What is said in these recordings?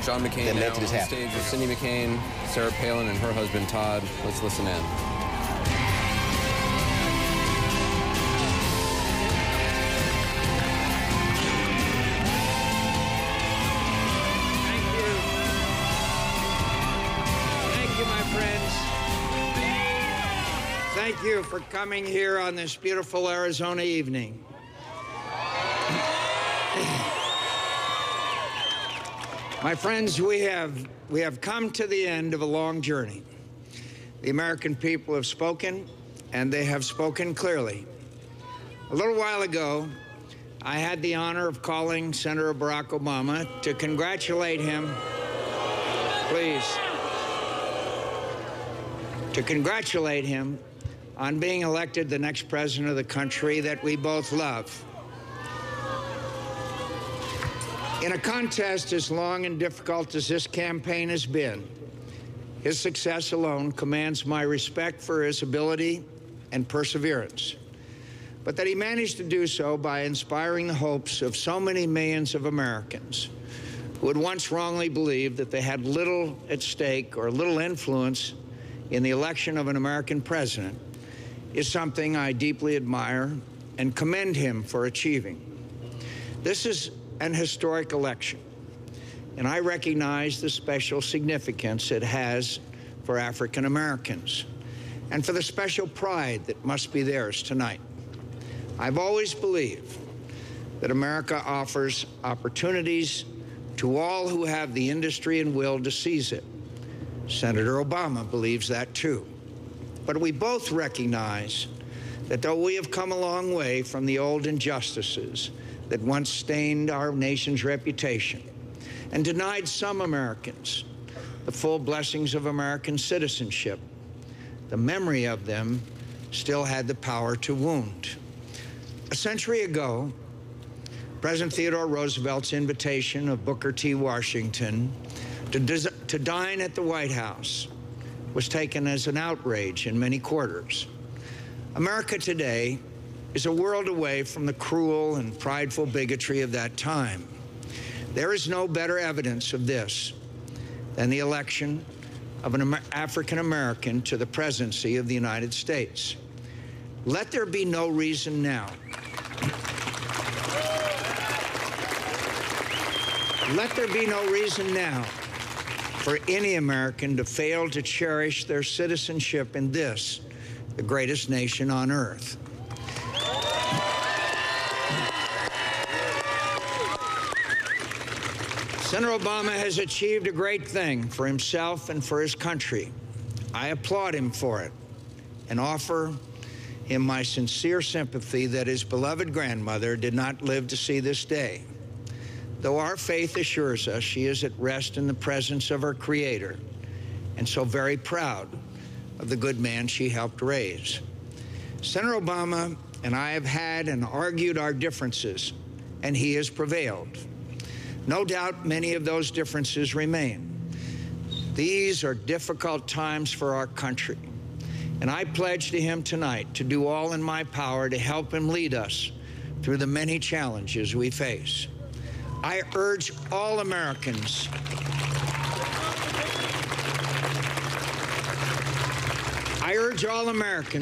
John McCain that now led to this on happening. stage with Cindy McCain, Sarah Palin, and her husband Todd. Let's listen in. Thank you for coming here on this beautiful Arizona evening. My friends, we have come to the end of a long journey. The American people have spoken, and they have spoken clearly. A little while ago, I had the honor of calling Senator Barack Obama to congratulate him. Please. To congratulate him on being elected the next president of the country that we both love. In a contest as long and difficult as this campaign has been, his success alone commands my respect for his ability and perseverance. But that he managed to do so by inspiring the hopes of so many millions of Americans who had once wrongly believed that they had little at stake or little influence in the election of an American president is something I deeply admire and commend him for achieving. This is an historic election, and I recognize the special significance it has for African Americans and for the special pride that must be theirs tonight. I've always believed that America offers opportunities to all who have the industry and will to seize it. Senator Obama believes that too. But we both recognize that though we have come a long way from the old injustices that once stained our nation's reputation and denied some Americans the full blessings of American citizenship, the memory of them still had the power to wound. A century ago, President Theodore Roosevelt's invitation of Booker T. Washington to dine at the White House was taken as an outrage in many quarters. America today is a world away from the cruel and prideful bigotry of that time. There is no better evidence of this than the election of an African American to the presidency of the United States. Let there be no reason now. Let there be no reason now for any American to fail to cherish their citizenship in this, the greatest nation on earth. Senator Obama has achieved a great thing for himself and for his country. I applaud him for it and offer him my sincere sympathy that his beloved grandmother did not live to see this day. Though our faith assures us she is at rest in the presence of her Creator, and so very proud of the good man she helped raise. Senator Obama and I have had and argued our differences, and he has prevailed. No doubt many of those differences remain. These are difficult times for our country, and I pledge to him tonight to do all in my power to help him lead us through the many challenges we face. I urge all Americans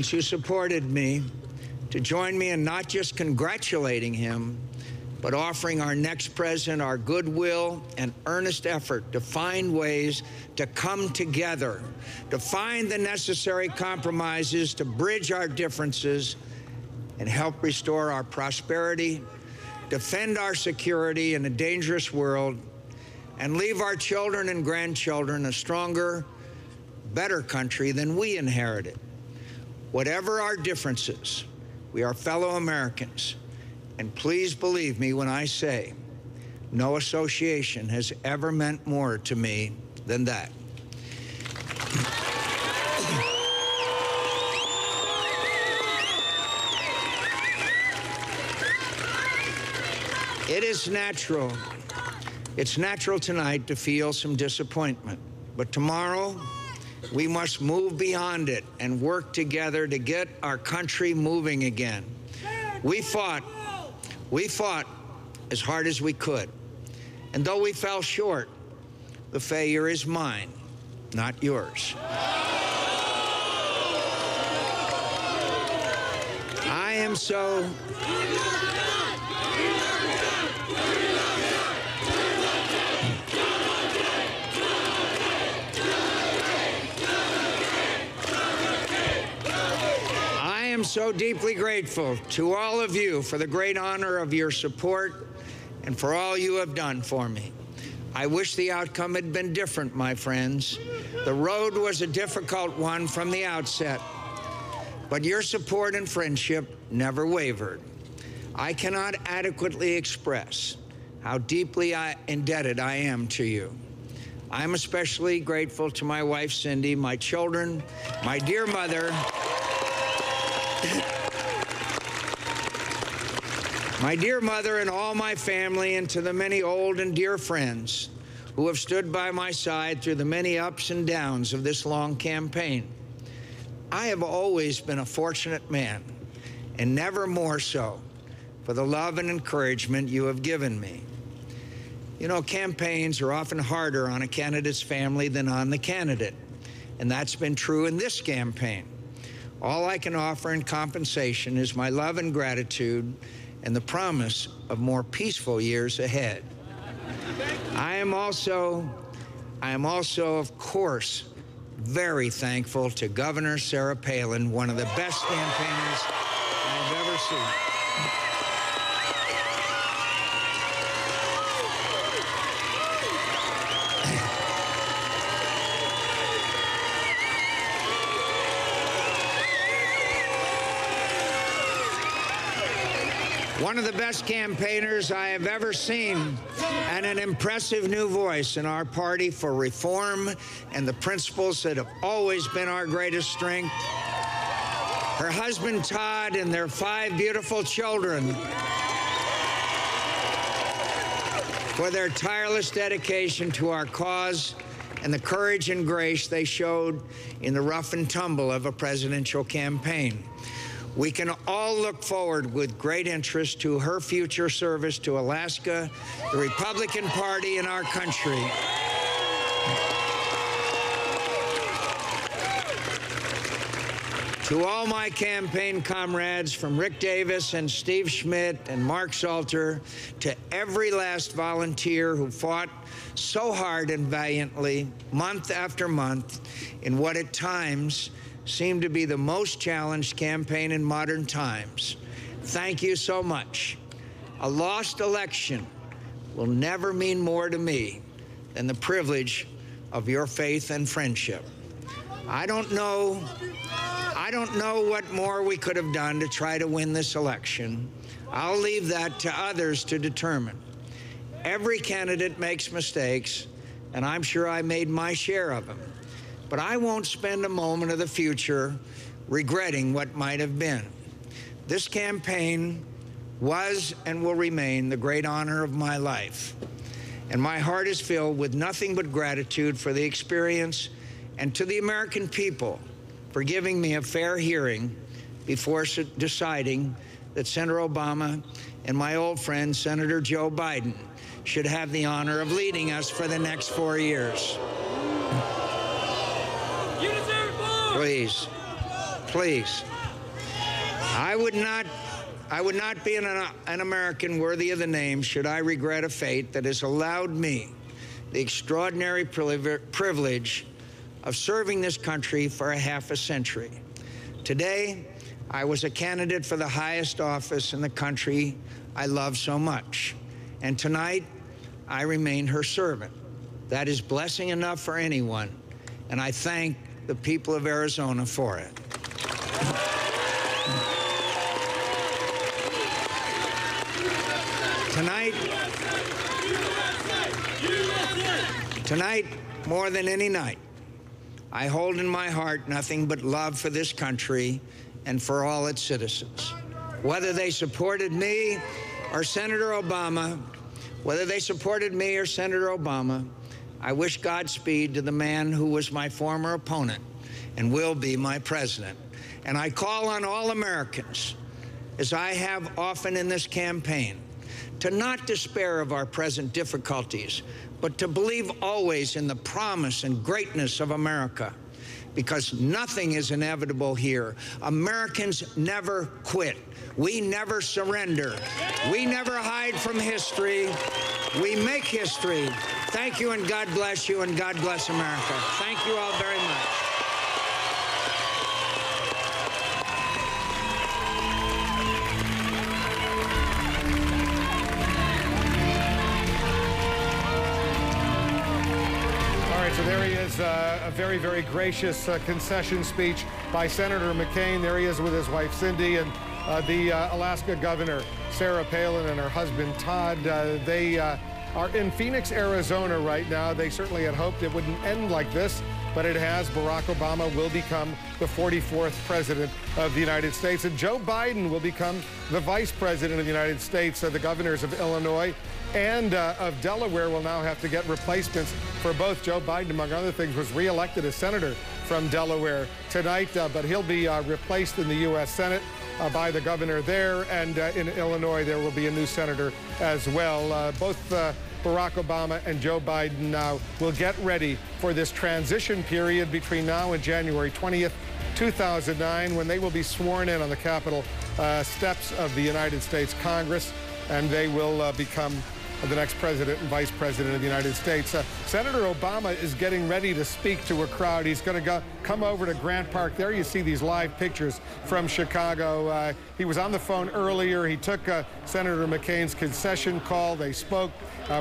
who supported me to join me in not just congratulating him, but offering our next president our goodwill and earnest effort to find ways to come together, to find the necessary compromises, to bridge our differences, and help restore our prosperity, defend our security in a dangerous world, and leave our children and grandchildren a stronger, better country than we inherited. Whatever our differences, we are fellow Americans. And please believe me when I say, no association has ever meant more to me than that. It is natural. It's natural tonight to feel some disappointment. But tomorrow, we must move beyond it and work together to get our country moving again. We fought as hard as we could. And though we fell short, The failure is mine, not yours. I am so deeply grateful to all of you for the great honor of your support and for all you have done for me. I wish the outcome had been different, my friends. The road was a difficult one from the outset, but your support and friendship never wavered. I cannot adequately express how deeply indebted I am to you. I'm especially grateful to my wife, Cindy, my children, my dear mother, and all my family, and to the many old and dear friends who have stood by my side through the many ups and downs of this long campaign. I have always been a fortunate man, and never more so, for the love and encouragement you have given me. You know, campaigns are often harder on a candidate's family than on the candidate, and that's been true in this campaign. All I can offer in compensation is my love and gratitude and the promise of more peaceful years ahead. I am also, of course, very thankful to Governor Sarah Palin, one of the best campaigners I've ever seen. One of the best campaigners I have ever seen, and an impressive new voice in our party for reform and the principles that have always been our greatest strength. Her husband, Todd, and their 5 beautiful children for their tireless dedication to our cause and the courage and grace they showed in the rough and tumble of a presidential campaign. We can all look forward with great interest to her future service to Alaska, the Republican Party, and our country. To all my campaign comrades, from Rick Davis and Steve Schmidt and Mark Salter, to every last volunteer who fought so hard and valiantly, month after month, in what at times seemed to be the most challenged campaign in modern times. Thank you so much. A lost election will never mean more to me than the privilege of your faith and friendship. I don't know what more we could have done to try to win this election. I'll leave that to others to determine. Every candidate makes mistakes, and I'm sure I made my share of them. But I won't spend a moment of the future regretting what might have been. This campaign was and will remain the great honor of my life. And my heart is filled with nothing but gratitude for the experience, and to the American people for giving me a fair hearing before deciding that Senator Obama and my old friend, Senator Joe Biden, should have the honor of leading us for the next 4 years. Please, please. I would not be an American worthy of the name should I regret a fate that has allowed me the extraordinary privilege of serving this country for a half a century. Today, I was a candidate for the highest office in the country I love so much. And tonight, I remain her servant. That is blessing enough for anyone, and I thank the people of Arizona for it. Tonight, more than any night, I hold in my heart nothing but love for this country and for all its citizens. Whether they supported me or Senator Obama, I wish Godspeed to the man who was my former opponent and will be my president. And I call on all Americans, as I have often in this campaign, to not despair of our present difficulties, but to believe always in the promise and greatness of America. Because nothing is inevitable here. Americans never quit. We never surrender. We never hide from history. We make history. Thank you, and God bless you, and God bless America. Thank you all very much. So there he is, a very, very gracious concession speech by Senator McCain. There he is with his wife, Cindy, and the Alaska governor, Sarah Palin, and her husband, Todd. They are in Phoenix, Arizona right now. They certainly had hoped it wouldn't end like this, but it has. Barack Obama will become the 44th president of the United States, and Joe Biden will become the vice president of the United States. The governors of Illinois and of Delaware will now have to get replacements for both. Joe Biden, among other things, was reelected as senator from Delaware tonight, but he'll be replaced in the U.S. Senate by the governor there, and in Illinois there will be a new senator as well. Both Barack Obama and Joe Biden now will get ready for this transition period between now and January 20th, 2009, when they will be sworn in on the Capitol steps of the United States Congress, and they will become the next president and vice president of the United States. Senator Obama is getting ready to speak to a crowd. He's going to come over to Grant Park. There you see these live pictures from Chicago. He was on the phone earlier. He took Senator McCain's concession call. They spoke.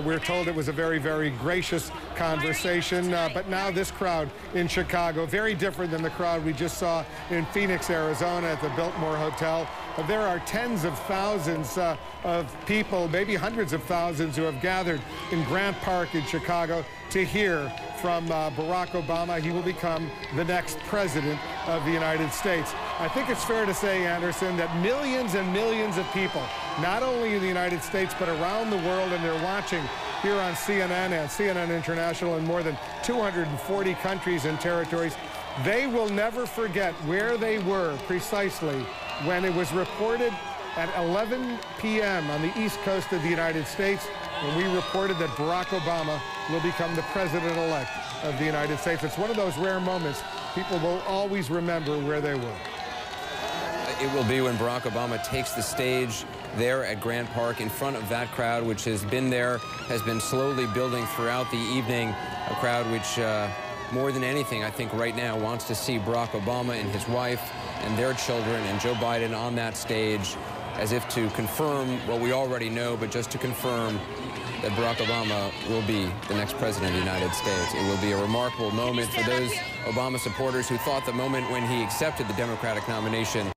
We're told it was a very, very gracious conversation. But now this crowd in Chicago, very different than the crowd we just saw in Phoenix, Arizona at the Biltmore Hotel. There are tens of thousands of people, maybe hundreds of thousands, who have gathered in Grant Park in Chicago to hear from Barack Obama. He will become the next president of the United States. I think it's fair to say, Anderson, that millions and millions of people, not only in the United States, but around the world, and they're watching here on CNN and CNN International in more than 240 countries and territories, they will never forget where they were precisely when it was reported at 11 p.m. on the East Coast of the United States, when we reported that Barack Obama will become the president-elect of the United States. It's one of those rare moments people will always remember where they were. It will be when Barack Obama takes the stage there at Grant Park in front of that crowd, which has been there, has been slowly building throughout the evening, a crowd which, more than anything, I think right now wants to see Barack Obama and his wife and their children and Joe Biden on that stage, as if to confirm what we already know, but just to confirm that Barack Obama will be the next president of the United States. It will be a remarkable moment for those Obama supporters who thought the moment when he accepted the Democratic nomination